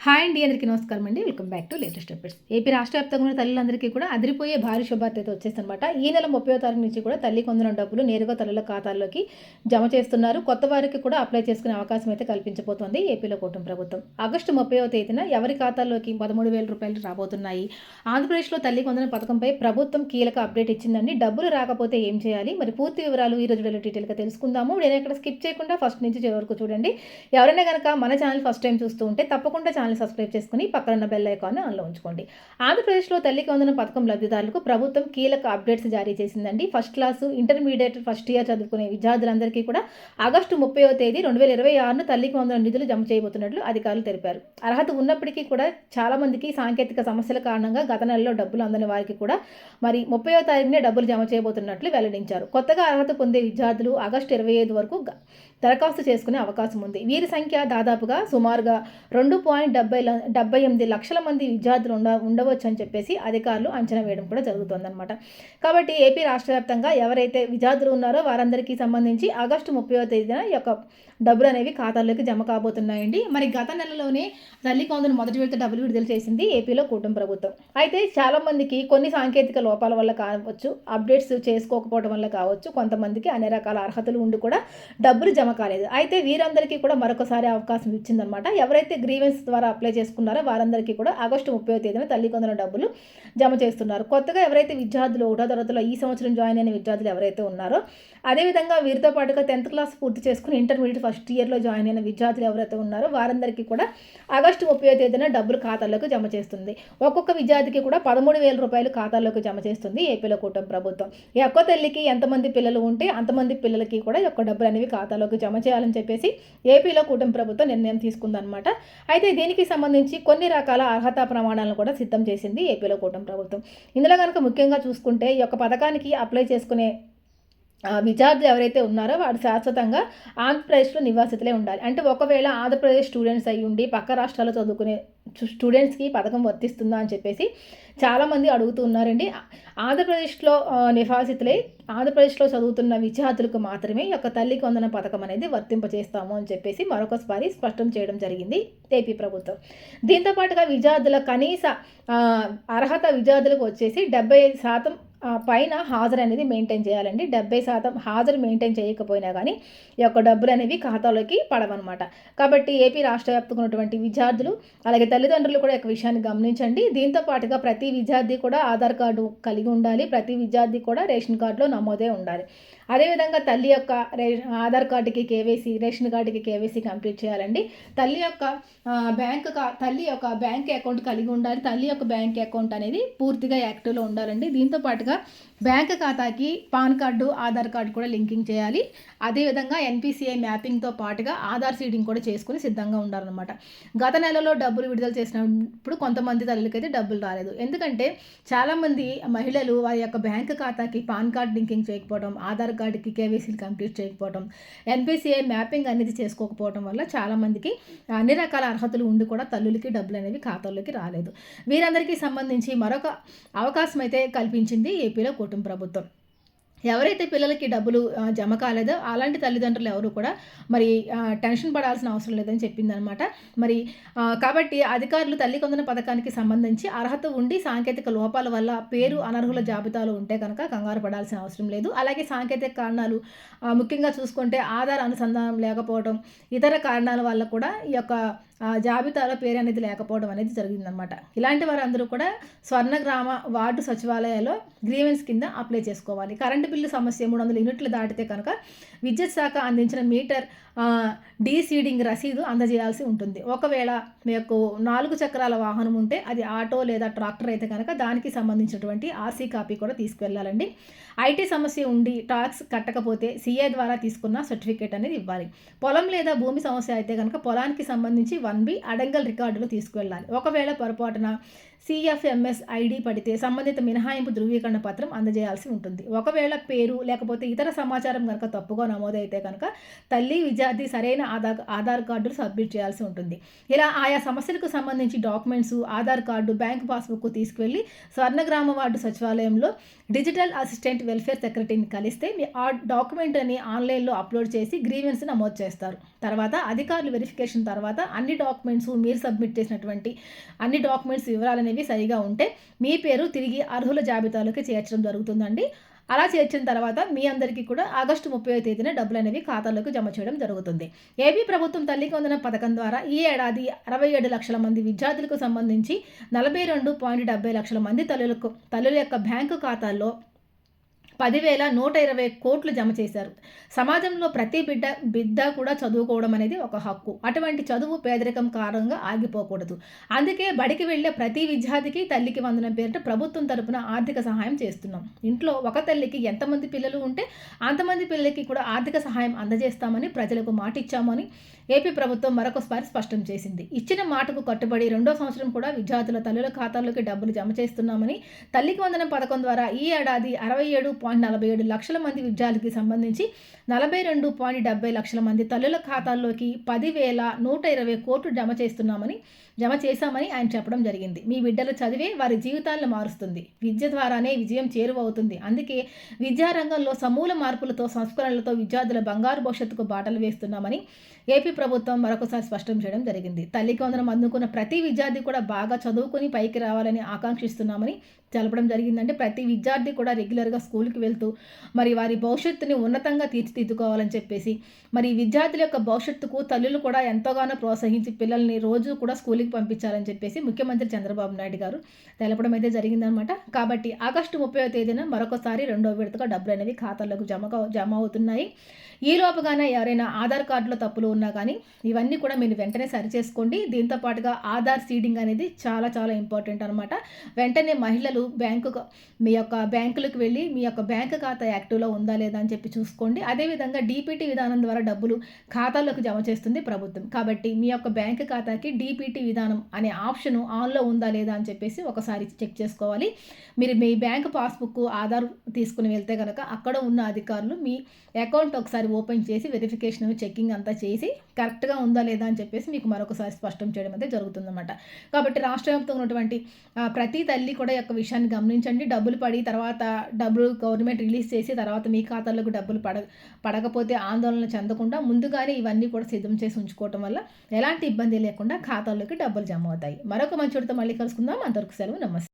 Hi అండి, అందరికీ నమస్కారం అండి. Welcome back to latest updates. AP రాష్ట్ర వ్యాప్తంగా ఉన్న తల్లులందరికీ కూడా అదిరిపోయే భారీ శుభార్త అయితే వచ్చేసిందనమాట. ఈ నెల 30వ తారీఖు నుంచి కూడా తల్లి కొందరం డబ్బులు నేరుగా తల్లుల ఖాతాల్లోకి జమ చేస్తున్నారు. కొత్త వారికి కూడా అప్లై చేసుకునే అవకాశం అయితే కల్పించబోతోంది ఏపీలో కూటమి ప్రభుత్వం. ఆగస్టు 30వ తేదీన ఎవరి ఖాతాల్లోకి 13,000 రూపాయలు రాబోతున్నాయి. ఆంధ్రప్రదేశ్లో తల్లి కొందరం పథకంపై ప్రభుత్వం కీలక అప్డేట్ ఇచ్చిందండి. డబ్బులు రాకపోతే ఏం చేయాలి, మరి పూర్తి వివరాలు ఈ రోజు డీటెయిల్గా తెలుసుకుందాము. నేను ఇక్కడ స్కిప్ చేయకుండా ఫస్ట్ నుంచి చివరి వరకు చూడండి. ఎవరైనా కనుక మన ఛానల్ ఫస్ట్ టైం చూస్తూ ఉంటే తప్పకుండా ఛానల్ సబ్స్క్రైబ్ చేసుకుని పక్కన ఉన్న బెల్ ఐకాన్ ఆన్లో ఉంచుకోండి. ఆంధ్రప్రదేశ్లో తల్లికి వందనం పథకం లబ్ధిదారులకు ప్రభుత్వం కీలక అప్డేట్స్ జారీ చేసిందండి. First class, intermediate first year చదువుకునే విద్యార్థులందరికీ కూడా ఆగస్టు 30వ తేదీ 2026ను తల్లికి వందనం నిధులు జమ చేయబోతున్నట్లు అధికారులు తెలిపారు. అర్హత ఉన్నప్పటికీ కూడా చాలా మందికి సాంకేతిక సమస్యల కారణంగా గత నెలలో డబ్బులు అందని వారికి కూడా మరి 30వ తారీఖునే డబ్బులు జమ చేయబోతున్నట్లు వెల్లడించారు. కొత్తగా అర్హత పొందే విద్యార్థులు ఆగస్టు 25 వరకు దరఖాస్తు చేసుకునే అవకాశం ఉంది. వీరి సంఖ్య దాదాపుగా సుమారుగా 2.78 లక్షల మంది విద్యార్థులు ఉండవచ్చు అని చెప్పేసి అధికారులు అంచనా వేయడం కూడా జరుగుతుందన్నమాట. కాబట్టి ఏపీ రాష్ట్ర వ్యాప్తంగా ఎవరైతే విద్యార్థులు ఉన్నారో వారందరికీ సంబంధించి ఆగస్టు 30వ తేదీన ఈ యొక్క డబ్బులు అనేవి ఖాతాల్లోకి జమ కాబోతున్నాయండి. మరి గత నెలలోనే తల్లి కొందరు మొదటి విడత డబ్బులు విడుదల చేసింది ఏపీలో కూటమి ప్రభుత్వం. అయితే చాలామందికి కొన్ని సాంకేతిక లోపాల వల్ల కావచ్చు, అప్డేట్స్ చేసుకోకపోవడం వల్ల కావచ్చు, కొంతమందికి అన్ని రకాల అర్హతలు ఉండి కూడా డబ్బులు జమ కాలేదు. అయితే వీరందరికీ కూడా మరొకసారి అవకాశం ఇచ్చిందనమాట. ఎవరైతే గ్రీవెన్స్ ద్వారా అప్లై చేసుకున్నారో వారందరికీ కూడా ఆగస్టు 30వ తేదీన తల్లి కొందరు డబ్బులు జమ చేస్తున్నారు. కొత్తగా ఎవరైతే విద్యార్థులు 1వ తరగతిలో ఈ సంవత్సరం జాయిన్ అయిన విద్యార్థులు ఎవరైతే ఉన్నారో, అదేవిధంగా వీరితో పాటుగా 10th క్లాస్ పూర్తి చేసుకుని ఇంటర్మీడియట్ ఫస్ట్ ఇయర్లో జాయిన్ అయిన విద్యార్థులు ఎవరైతే ఉన్నారో వారందరికీ కూడా ఆగస్టు 30వ తేదీన డబ్బులు ఖాతాల్లోకి జమ చేస్తుంది. ఒక్కొక్క విద్యార్థికి కూడా 13,000 రూపాయలు ఖాతాల్లోకి జమ చేస్తుంది ఏపీలో కూటమి ప్రభుత్వం. ఈ ఒక్క తల్లికి ఎంతమంది పిల్లలు ఉంటే అంతమంది పిల్లలకి కూడా ఈ యొక్క డబ్బులు అనేవి ఖాతాలోకి జమ చేయాలని చెప్పేసి ఏపీలో కూటమి ప్రభుత్వం నిర్ణయం తీసుకుందనమాట. అయితే దీనికి సంబంధించి కొన్ని రకాల అర్హతా ప్రమాణాలను కూడా సిద్ధం చేసింది ఏపీలో కూటమి ప్రభుత్వం. ఇందులో కనుక ముఖ్యంగా చూసుకుంటే ఈ యొక్క పథకానికి అప్లై చేసుకునే విద్యార్థులు ఎవరైతే ఉన్నారో వాడు శాశ్వతంగా ఆంధ్రప్రదేశ్లో నివాసితులే ఉండాలి. అంటే ఒకవేళ ఆంధ్రప్రదేశ్ స్టూడెంట్స్ అయ్యి ఉండి పక్క రాష్ట్రాల్లో చదువుకునే స్టూడెంట్స్కి పథకం వర్తిస్తుందా అని చెప్పేసి చాలామంది అడుగుతూ ఉన్నారండి. ఆంధ్రప్రదేశ్లో నివాసితులే ఆంధ్రప్రదేశ్లో చదువుతున్న విద్యార్థులకు మాత్రమే ఈ యొక్క తల్లికి వందనం పథకం అనేది వర్తింపజేస్తాము అని చెప్పేసి మరొకసారి స్పష్టం చేయడం జరిగింది ఏపీ ప్రభుత్వం. దీంతోపాటుగా విద్యార్థుల కనీస అర్హత విద్యార్థులకు వచ్చేసి 75% పైన హాజరు అనేది మెయింటైన్ చేయాలండి. 70% హాజరు మెయింటైన్ చేయకపోయినా కానీ ఈ యొక్క డబ్బులు అనేవి ఖాతాలోకి పడవన్నమాట. కాబట్టి ఏపీ రాష్ట్ర వ్యాప్తంగా ఉన్నటువంటి విద్యార్థులు అలాగే తల్లిదండ్రులు కూడా ఒక విషయాన్ని గమనించండి. దీంతో పాటుగా ప్రతి విద్యార్థి కూడా ఆధార్ కార్డు కలిగి ఉండాలి. ప్రతి విద్యార్థి కూడా రేషన్ కార్డులో నమోదే ఉండాలి. అదేవిధంగా తల్లి యొక్క ఆధార్ కార్డుకి కేవైసీ, రేషన్ కార్డుకి కేవైసీ కంప్లీట్ చేయాలండి. తల్లి యొక్క బ్యాంక్ అకౌంట్ కలిగి ఉండాలి. తల్లి యొక్క బ్యాంక్ అకౌంట్ అనేది పూర్తిగా యాక్టివ్లో ఉండాలండి. దీంతో పాటుగా బ్యాంక్ ఖాతాకి పాన్ కార్డు, ఆధార్ కార్డు కూడా లింకింగ్ చేయాలి. అదేవిధంగా ఎన్పిసిఐ మ్యాపింగ్తో పాటుగా ఆధార్ సీడింగ్ కూడా చేసుకుని సిద్ధంగా ఉండాలన్నమాట. గత నెలలో డబ్బులు విడుదల చేసినప్పుడు కొంతమంది తల్లులకైతే డబ్బులు రాలేదు. ఎందుకంటే చాలామంది మహిళలు వారి యొక్క బ్యాంక్ ఖాతాకి పాన్ కార్డు లింకింగ్ చేయకపోవడం, ఆధార్ కార్డుకి కేవైసీలు కంప్లీట్ చేయకపోవడం, ఎన్పిసిఐ మ్యాపింగ్ అనేది చేసుకోకపోవడం వల్ల చాలామందికి అన్ని రకాల అర్హతలు ఉండి కూడా తల్లులకి డబ్బులు అనేవి ఖాతాల్లోకి రాలేదు. వీరందరికీ సంబంధించి మరొక అవకాశం అయితే కల్పించింది ఏపీలో కూటమి ప్రభుత్వం. ఎవరైతే పిల్లలకి డబ్బులు జమ కాలేదో అలాంటి తల్లిదండ్రులు ఎవరు కూడా మరి టెన్షన్ పడాల్సిన అవసరం లేదని చెప్పిందనమాట. మరి కాబట్టి అధికారులు తల్లి కొందన పథకానికి సంబంధించి అర్హత ఉండి సాంకేతిక లోపాల వల్ల పేరు అనర్హుల జాబితాలో ఉంటే కనుక కంగారు పడాల్సిన అవసరం లేదు. అలాగే సాంకేతిక కారణాలు ముఖ్యంగా చూసుకుంటే ఆధార్ అనుసంధానం లేకపోవడం, ఇతర కారణాల వల్ల కూడా ఈ యొక్క జాబితాలో పేరు అనేది లేకపోవడం అనేది జరిగిందనమాట. ఇలాంటి వారందరూ కూడా స్వర్ణగ్రామ వార్డు సచివాలయాల్లో గ్రీవెన్స్ కింద అప్లై చేసుకోవాలి. కరెంటు బిల్లు సమస్య 300 యూనిట్లు దాటితే కనుక విద్యుత్ శాఖ అందించిన మీటర్ డీసీడింగ్ రసీదు అందజేయాల్సి ఉంటుంది. ఒకవేళ మీకు 4 చక్రాల వాహనం ఉంటే అది ఆటో లేదా ట్రాక్టర్ అయితే కనుక దానికి సంబంధించినటువంటి ఆర్సీ కాపీ కూడా తీసుకువెళ్ళాలండి. ఐటీ సమస్య ఉండి టాక్స్ కట్టకపోతే సీఏ ద్వారా తీసుకున్న సర్టిఫికేట్ అనేది ఇవ్వాలి. పొలం లేదా భూమి సమస్య అయితే కనుక పొలానికి సంబంధించి 1B అడంగల్ రికార్డులు తీసుకువెళ్ళాలి. ఒకవేళ పొరపాటున CFMS ఐడి పడితే సంబంధిత మినహాయింపు ధృవీకరణ పత్రం అందజేయాల్సి ఉంటుంది. ఒకవేళ పేరు లేకపోతే ఇతర సమాచారం కనుక తప్పుగా నమోదైతే కనుక తల్లి విద్యార్థి సరైన ఆధార్ కార్డులు సబ్మిట్ చేయాల్సి ఉంటుంది. ఇలా ఆయా సమస్యలకు సంబంధించి documents, Aadhaar card, bank passbook తీసుకువెళ్ళి స్వర్ణగ్రామ వార్డు సచివాలయంలో డిజిటల్ అసిస్టెంట్ వెల్ఫేర్ సెక్రటరీని కలిస్తే మీ ఆ డాక్యుమెంట్‌ని ఆన్‌లైన్‌లో అప్‌లోడ్ చేసి గ్రీవెన్స్ నమోదు చేస్తారు. తర్వాత అధికారులు వెరిఫికేషన్ తర్వాత అన్ని డాక్యుమెంట్స్ మీరు సబ్మిట్ చేసినటువంటి అన్ని డాక్యుమెంట్స్ వివరాలనేవి సరిగా ఉంటే మీ పేరు తిరిగి అర్హుల జాబితాలోకి చేర్చడం జరుగుతుందండి. అలా చేర్చిన తర్వాత మీ అందరికీ కూడా ఆగస్టు 30వ తేదీన డబ్బులనేవి ఖాతాలోకి జమ చేయడం జరుగుతుంది. ఏపీ ప్రభుత్వం తల్లికి వందనం పథకం ద్వారా ఈ ఏడాది 67 లక్షల మంది విద్యార్థులకు సంబంధించి 42.70 లక్షల మంది తల్లుల యొక్క బ్యాంకు ఖాతాల్లో 10,120 కోట్లు జమ చేశారు. సమాజంలో ప్రతి బిడ్డ కూడా చదువుకోవడం అనేది ఒక హక్కు. అటువంటి చదువు పేదరికం కారణంగా ఆగిపోకూడదు. అందుకే బడికి వెళ్ళే ప్రతి విద్యార్థికి తల్లికి వందనం పేరిట ప్రభుత్వం తరపున ఆర్థిక సహాయం చేస్తున్నాం. ఇంట్లో ఒక తల్లికి ఎంతమంది పిల్లలు ఉంటే అంతమంది పిల్లలకి కూడా ఆర్థిక సహాయం అందజేస్తామని ప్రజలకు మాటిచ్చామని ఏపీ ప్రభుత్వం మరొకసారి స్పష్టం చేసింది. ఇచ్చిన మాటకు కట్టుబడి 2వ సంవత్సరం కూడా విద్యార్థుల తల్లుల ఖాతాల్లోకి డబ్బులు జమ చేస్తున్నామని, తల్లికి వందనం పథకం ద్వారా ఈ ఏడాది 67.47 లక్షల మంది విద్యార్థులకి సంబంధించి 42.70 లక్షల మంది తల్లుల ఖాతాల్లోకి 10,120 కోట్లు జమ చేశామని ఆయన చెప్పడం జరిగింది. మీ బిడ్డల చదివే వారి జీవితాలను మారుస్తుంది. విద్య ద్వారానే విజయం చేరువవుతుంది. అందుకే విద్యారంగంలో సమూల మార్పులతో, సంస్కరణలతో విద్యార్థుల బంగారు భవిష్యత్తుకు బాటలు వేస్తున్నామని ఏపీ ప్రభుత్వం మరొకసారి స్పష్టం చేయడం జరిగింది. తల్లికి వందనం అందుకున్న ప్రతి విద్యార్థి కూడా బాగా చదువుకుని పైకి రావాలని ఆకాంక్షిస్తున్నామని తెలపడం జరిగిందంటే ప్రతి విద్యార్థి కూడా రెగ్యులర్గా స్కూల్కి వెళ్తూ మరి వారి భవిష్యత్తుని ఉన్నతంగా తీర్చిదిద్దుకోవాలని చెప్పేసి, మరి విద్యార్థుల యొక్క భవిష్యత్తుకు తల్లులు కూడా ఎంతగానో ప్రోత్సహించి పిల్లల్ని రోజు కూడా స్కూల్కి పంపించాలని చెప్పేసి ముఖ్యమంత్రి చంద్రబాబు నాయుడు గారు తెలపడం అయితే జరిగిందనమాట. కాబట్టి ఆగస్టు 30వ తేదీన మరొకసారి 2వ విడతగా డబ్బులు అనేవి ఖాతాల్లోకి జమ అవుతున్నాయి. ఈ లోపుగానే ఎవరైనా ఆధార్ కార్డులో తప్పులు ఉన్నా కానీ ఇవన్నీ కూడా మీరు వెంటనే సరిచేసుకోండి. దీంతో పాటుగా ఆధార్ సీడింగ్ అనేది చాలా చాలా ఇంపార్టెంట్ అనమాట. వెంటనే మహిళలు మీ యొక్క బ్యాంకులకు వెళ్ళి మీ యొక్క బ్యాంకు ఖాతా యాక్టివ్లో ఉందా లేదా అని చెప్పి చూసుకోండి. అదేవిధంగా డీపీటీ విధానం ద్వారా డబ్బులు ఖాతాలోకి జమ చేస్తుంది ప్రభుత్వం. కాబట్టి మీ యొక్క బ్యాంకు ఖాతాకి డీపీటీ విధానం అనే ఆప్షన్ ఆన్లో ఉందా లేదా అని చెప్పేసి ఒకసారి చెక్ చేసుకోవాలి. మీరు మీ బ్యాంకు పాస్బుక్, ఆధార్ తీసుకుని వెళ్తే కనుక అక్కడ ఉన్న అధికారులు మీ అకౌంట్ ఒకసారి ఓపెన్ చేసి వెరిఫికేషన్ చెకింగ్ అంతా చేసి కరెక్ట్గా ఉందా లేదా అని చెప్పేసి మీకు మరొకసారి స్పష్టం చేయడం అయితే జరుగుతుందన్నమాట. కాబట్టి రాష్ట్ర వ్యాప్తంగా ఉన్నటువంటి ప్రతి తల్లి కూడా యొక్క విషయాన్ని గమనించండి. డబ్బులు పడి తర్వాత డబ్బులు గవర్నమెంట్ రిలీజ్ చేసి తర్వాత మీ ఖాతాలోకి డబ్బులు పడకపోతే ఆందోళన చెందకుండా ముందుగానే ఇవన్నీ కూడా సిద్ధం చేసి ఉంచుకోవటం వల్ల ఎలాంటి ఇబ్బంది లేకుండా ఖాతాల్లోకి డబ్బులు జమ అవుతాయి. మరొక మంచి మళ్ళీ కలుసుకుందాం. అంతవరకు సెలవు. నమస్తే.